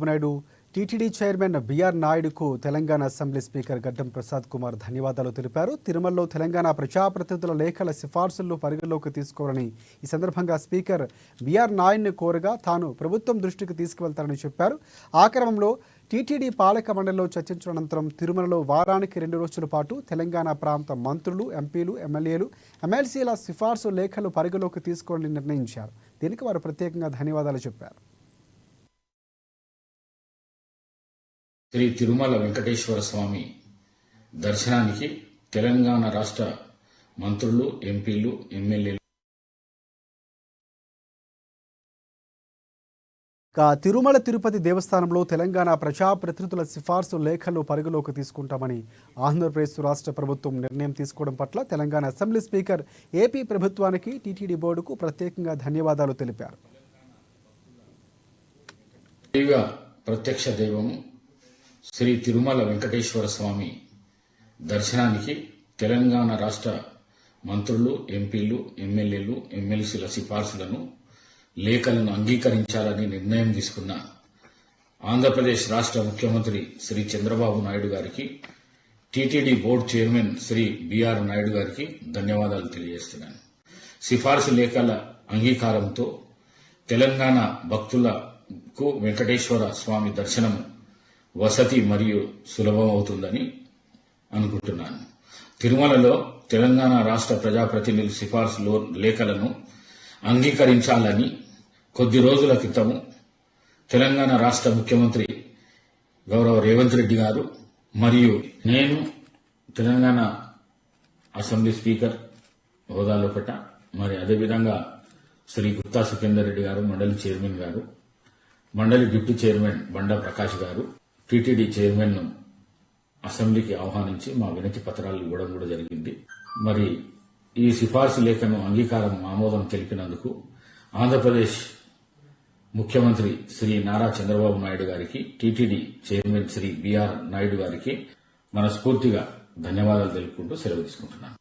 Naidu TTD chairman BR నాయుడుకు Telangana assembly speaker గడ్డం ప్రసాద్ కుమార్ ధన్యవాదాలు తెలిపారు. తిరుమలలో తెలంగాణ ప్రజాప్రతినిధుల లేఖల సిఫార్సులను పరిగణలోకి తీసుకోవాలని ఈ సందర్భంగా స్పీకర్ బిఆర్ నాయుడుని కోరగా తాను ప్రభుత్వం దృష్టికి తీసుకువెళ్తారని చెప్పారు. ఆ క్రమంలో టీటీడీ పాలక మండలిలో చర్చించిన అనంతరం తిరుమలలో వారానికి 2 రోజుల పాటు తెలంగాణ ప్రాంత మంత్రులు, ఎంపీలు, ఎమ్మెల్యేలు, ఎమ్మెల్సీల సిఫార్సు లేఖలు పరిగణలోకి తీసుకోవాలని నిర్ణయించారు. దీనికి వారు ప్రత్యేకంగా ధన్యవాదాలు చెప్పారు. శ్రీ తిరుమల వెంకటేశ్వర స్వామి దర్శనానికి తెలంగాణ రాష్ట్ర మంత్రులు, ఎంపీలు, ఎమ్మెల్యేలు తిరుమల తిరుపతి దేవస్థానంలో తెలంగాణ ప్రజాప్రతినిధుల సిఫార్సు లేఖలు పరిగణలోకి తీసుకుంటామని ఆంధ్రప్రదేశ్ రాష్ట్ర ప్రభుత్వం నిర్ణయం తీసుకోవడం పట్ల తెలంగాణ అసెంబ్లీ స్పీకర్ ఏపీ ప్రభుత్వానికి, టీటీడీ బోర్డుకు ప్రత్యేకంగా ధన్యవాదాలు తెలిపారు. ప్రత్యక్ష దైవము శ్రీ తిరుమల వెంకటేశ్వర స్వామి దర్శనానికి తెలంగాణ రాష్ట్ర మంత్రులు, ఎంపీలు, ఎమ్మెల్యేలు, ఎమ్మెల్సీల సిఫార్సులను, లేఖలను అంగీకరించాలని నిర్ణయం తీసుకున్న ఆంధ్రప్రదేశ్ రాష్ట్ర ముఖ్యమంత్రి శ్రీ చంద్రబాబు నాయుడు గారికి, TTD board chairman Shri B R Naidu గారికి ధన్యవాదాలు తెలియజేస్తున్నాను. సిఫార్సు లేఖల అంగీకారంతో తెలంగాణ భక్తులకు వెంకటేశ్వర స్వామి దర్శనం వసతి మరియు సులభమవుతుందని అనుకుంటున్నాను. తిరుమలలో తెలంగాణ రాష్ట్ర ప్రజాప్రతినిధుల సిఫార్సు లేఖలను అంగీకరించాలని కొద్ది రోజుల క్రితం తెలంగాణ రాష్ట్ర ముఖ్యమంత్రి గౌరవ రేవంత్ రెడ్డి గారు మరియు నేను తెలంగాణ అసెంబ్లీ స్పీకర్ హోదాలో పట్ట, మరి అదేవిధంగా శ్రీ గుత్తా సుఖేందర్ రెడ్డి గారు, మండలి చైర్మన్ గారు, మండలి డిప్యూటీ చైర్మన్ బండా ప్రకాష్ గారు, టీటీడీ చైర్మన్ ను అసెంబ్లీకి ఆహ్వానించి మా వినతి పత్రాలు ఇవ్వడం కూడా జరిగింది. మరి ఈ సిఫార్సు లేఖను అంగీకారం, ఆమోదం తెలిపినందుకు ఆంధ్రప్రదేశ్ ముఖ్యమంత్రి శ్రీ నారా చంద్రబాబు నాయుడు గారికి, TTD chairman Shri B R Naidu గారికి మనస్ఫూర్తిగా ధన్యవాదాలు తెలుపుకుంటూ సెలవు తీసుకుంటున్నాను.